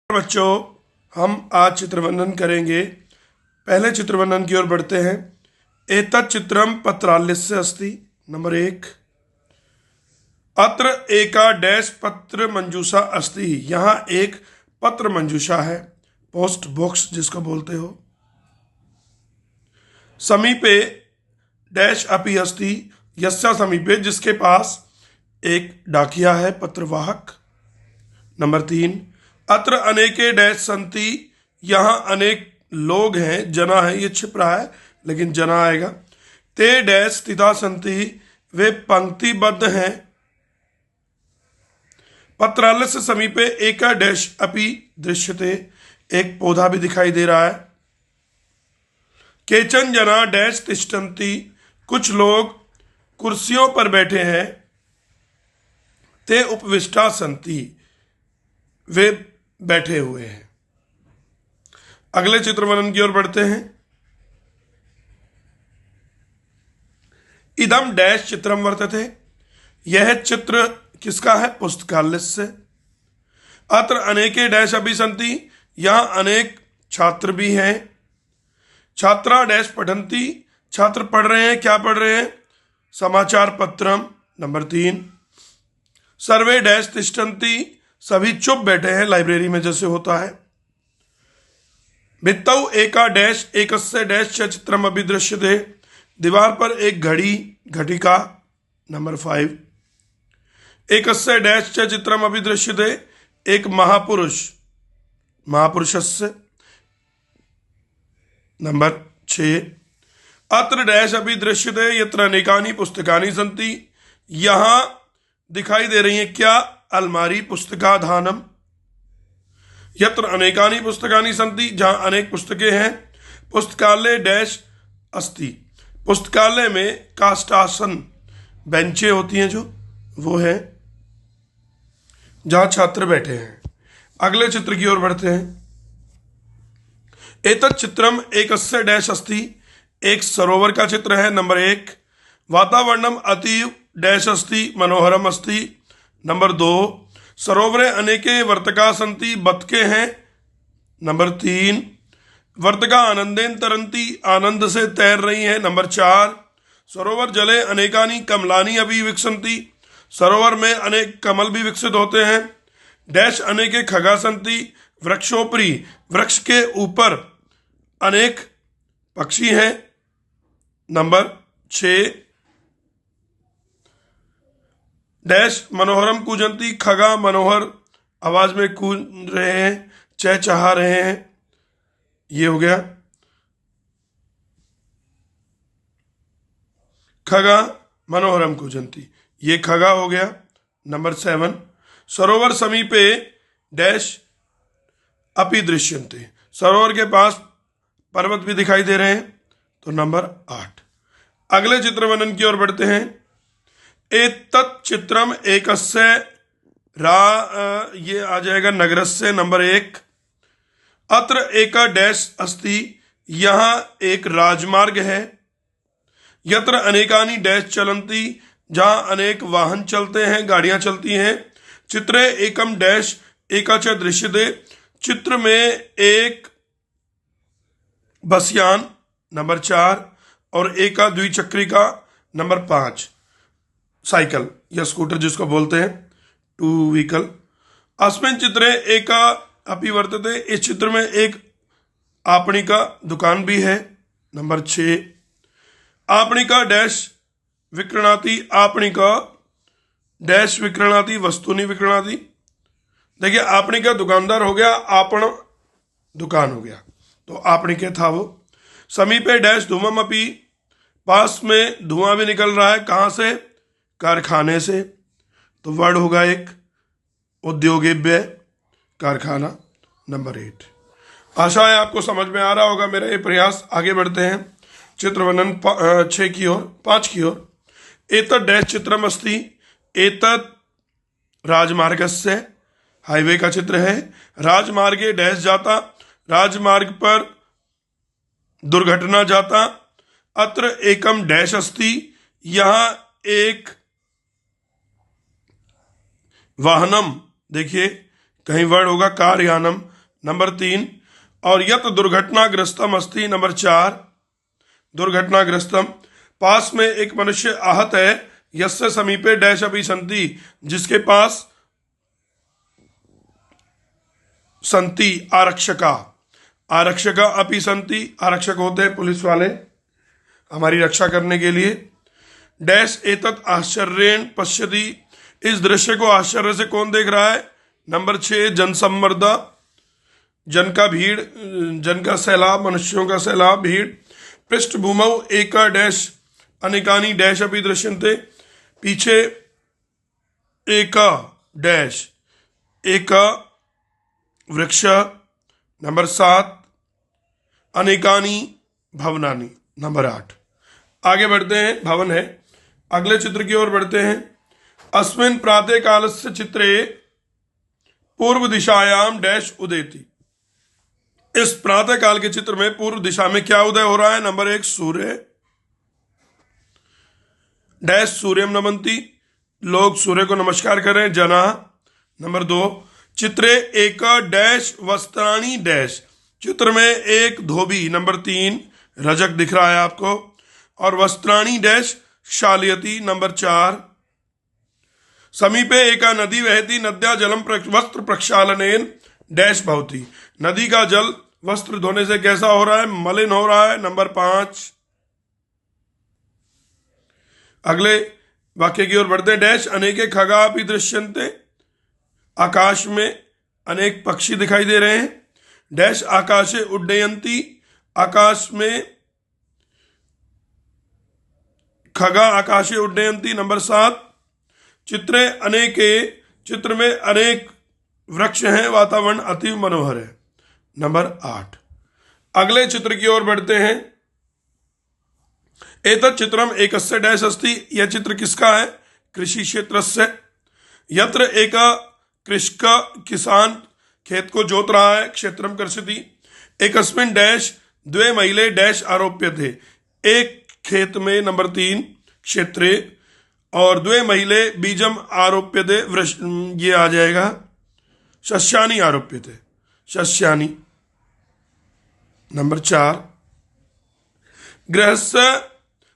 बच्चों, हम आज चित्रवर्णन करेंगे। पहले चित्रवर्णन की ओर बढ़ते हैं। एतत् चित्रम पत्रालस्य अस्ति। नंबर 1। अत्र एका डैश पत्र मंजूषा अस्ति। यहाँ एक पत्र मंजूषा है, पोस्ट बॉक्स जिसको बोलते हो। समीपे डैश अपि अस्ति। यस्या समीपे, जिसके पास एक डाकिया है, पत्रवाहक। नंबर 3। अत्र अनेके डैश संति। यहाँ अनेक लोग हैं, जना है, ये छिप रहा है लेकिन जना आएगा। ते डैश स्थिता संति। वे पंक्तिबद्ध हैं। पत्रालय से समीपे एका डैश अपि दृश्यते। एक पौधा भी दिखाई दे रहा है। केचन जना डैश तिष्ठन्ति। कुछ लोग कुर्सियों पर बैठे हैं। ते उपविष्टा संति। वे बैठे हुए हैं। अगले चित्रवर्णन की ओर बढ़ते हैं। इदम डैश चित्रम वर्तते। यह चित्र किसका है? पुस्तकालय से। अत्र अनेके डैश अपि सन्ति। यहां अनेक छात्र भी हैं। छात्रा डैश पठन्ति। छात्र पढ़ रहे हैं। क्या पढ़ रहे हैं? समाचार पत्रम। नंबर 3। सर्वे डैश तिष्ठन्ति। सभी चुप बैठे हैं, लाइब्रेरी में जैसे होता है। भित्तौ एका डैश एकस्य डैश च चित्रम अपि दृश्यते। दीवार पर एक घड़ी, घटिका। नंबर 5। एकस्य डैश च चित्रम अपि दृश्यते। एक महापुरुष, महापुरुषस्य। नंबर 6। अत्र डैश अपि दृश्यते यत्र अनेकानि पुस्तकानि सन्ति। यहां दिखाई दे रही है क्या? अलमारी, पुस्तकाधानम। यत्र अनेकानि पुस्तकानि सन्ति। जहां अनेक पुस्तकें हैं। पुस्तकालय डैश अस्ति। पुस्तकालय में काष्ठासन, बेंचें होती हैं जो, वो है जहां छात्र बैठे हैं। अगले चित्र की ओर बढ़ते हैं। एतत् चित्रम एकस्य डैश अस्ति। एक सरोवर का चित्र है। नंबर 1। वातावरणम अतीव डैश अस्ति मनोहरम अस्ति। नंबर 2। सरोवरे अनेके वर्तका सन्ति। बतके हैं। नंबर 3। वर्तका आनंदेन तरंती। आनंद से तैर रही हैं। नंबर 4। सरोवर जले अनेकानि कमलानि अपि विकसन्ति। सरोवर में अनेक कमल भी विकसित होते हैं। डैश अनेके खगा सन्ति। वृक्षोपरि, वृक्ष के ऊपर अनेक पक्षी हैं। नंबर 6। डैश मनोहरम कूजंती। खगा मनोहर आवाज में कूद रहे हैं, चहचहा रहे हैं। ये हो गया खगा मनोहरम कूजंती, ये खगा हो गया। नंबर 7। सरोवर समीपे डैश अपि दृश्यन्ते। सरोवर के पास पर्वत भी दिखाई दे रहे हैं। तो नंबर 8। अगले चित्रवर्णन की ओर बढ़ते हैं। एतत् चित्रम एकस्य ये आ जाएगा नगरस्य। नंबर 1। अत्र एका डैश अस्ति। यहाँ एक राजमार्ग है। यत्र अनेकानि डैश चलन्ति। जहाँ अनेक वाहन चलते हैं, गाड़ियां चलती हैं। चित्रे एकम डैश एका च दृश्यते। चित्र में एक बसयान। नंबर 4। और एका द्विचक्रिका। नंबर 5। साइकिल या स्कूटर जिसको बोलते हैं, 2 व्हीकल। अस्मिन् चित्रे एका अपि वर्तते। इस चित्र में एक आपणिका, दुकान भी है। नंबर 6। आपणिका डैश विक्रणति। आपणिका डैश विक्रणति वस्तुनि विक्रणति। देखिए, आपणिका दुकानदार हो गया, आपण दुकान हो गया, तो आपणिके था वो। समीपे डैश धूमम अपि। पास में धुआं भी निकल रहा है। कहां से? कारखाने से। तो वर्ड होगा एक उद्योगव्यय, कारखाना। नंबर 8। आशा है आपको समझ में आ रहा होगा मेरा ये प्रयास। आगे बढ़ते हैं चित्रवर्णन 6 की ओर, 5 की ओर। एतत् डैश चित्रम अस्ति। एतत् राजमार्गस्य, हाईवे का चित्र है। राजमार्गे डैश जाता। राजमार्ग पर दुर्घटना जाता। अत्र एकम डैश अस्ति। यहां एक वाहनम, देखिए कहीं वर्ड होगा कार यानम, नंबर 3, और यत दुर्घटनाग्रस्तम अस्ति, नंबर 4, दुर्घटनाग्रस्तम, पास में एक मनुष्य आहत है, यस्य समीपे डैश अपि संति, जिसके पास संति आरक्षका, आरक्षका अपि संति, आरक्षक होते हैं पुलिस वाले हमारी रक्षा करने के लिए। डैश एतत् आश्चर्येण पश्यति, इस दृश्य को आश्चर्य से कौन देख रहा है, नंबर 6, जनसम्मर्द, जन का भीड़, जन का सैलाब, मनुष्यों का सैलाब, भीड़। पृष्ठभूमौ एका डैश अनेकानि डैश अपि दृश्यन्ते, पीछे एका डैश, एका वृक्ष, नंबर 7, अनेकानि भवनानि, नंबर 8। आगे बढ़ते हैं, भवन है। अगले चित्र की ओर बढ़ते हैं। अस्मिन् प्रातः कालस्य चित्रे पूर्व दिशायाम डैश उदेति, इस प्रातः काल के चित्र में पूर्व दिशा में क्या उदय हो रहा है, नंबर 1, सूर्य, डैश सूर्यम नमन्ति, लोग सूर्य को नमस्कार करें, जना। नंबर 2, चित्रे एक डैश वस्त्राणी डैश, चित्र में एक धोबी, नंबर 3, रजक दिख रहा है आपको, और वस्त्राणी डैश शालयति, नंबर 4। समीपे एका नदी वहति, नद्या जलम वस्त्र प्रक्षालनेन डैश भवति, नदी का जल वस्त्र धोने से कैसा हो रहा है, मलिन हो रहा है, नंबर 5। अगले वाक्य की ओर बढ़ते, डैश अनेके खगा अपि दृश्यन्ते, आकाश में अनेक पक्षी दिखाई दे रहे हैं, डैश आकाशे उड्डयन्ति, आकाश में खगा आकाशे उड्डयन्ति, नंबर 7। चित्रे अनेके, चित्र में अनेक वृक्ष हैं, वातावरण अति मनोहर है, नंबर 8। अगले चित्र की ओर बढ़ते हैं। एतत् चित्रम एकस्य डैश अस्ति, यह चित्र किसका है, कृषि क्षेत्र से। यत्र एक कृषक, किसान खेत को जोत रहा है, क्षेत्रम कृषति, एकस्मिन् डैश द्वे महिले डैश आरोप्य थे, एक खेत में, नंबर 3, क्षेत्रे, और द्वे महिले बीजम आरोप्य थे, ये आ जाएगा शस्यानि आरोप्य थे, शस्यानि, नंबर 4। गृहस्य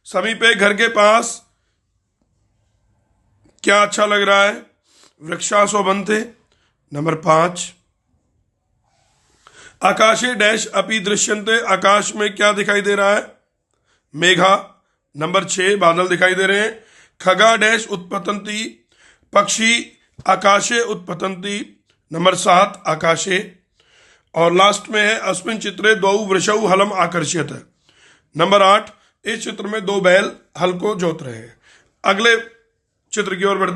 समीपे, घर के पास क्या अच्छा लग रहा है, वृक्षाशोभन्ते, नंबर 5। आकाशे डैश अपि दृश्यन्ते, आकाश में क्या दिखाई दे रहा है, मेघा, नंबर 6, बादल दिखाई दे रहे हैं। खगा डैश उत्पतन्ति, पक्षी आकाशे उत्पतन्ति, नंबर 7, आकाशे। और लास्ट में है अस्मिन् चित्रे द्वौ वृषौ हलम आकर्ष्यत, नंबर 8, इस चित्र में 2 बैल हल को जोत रहे हैं। अगले चित्र की ओर बढ़ते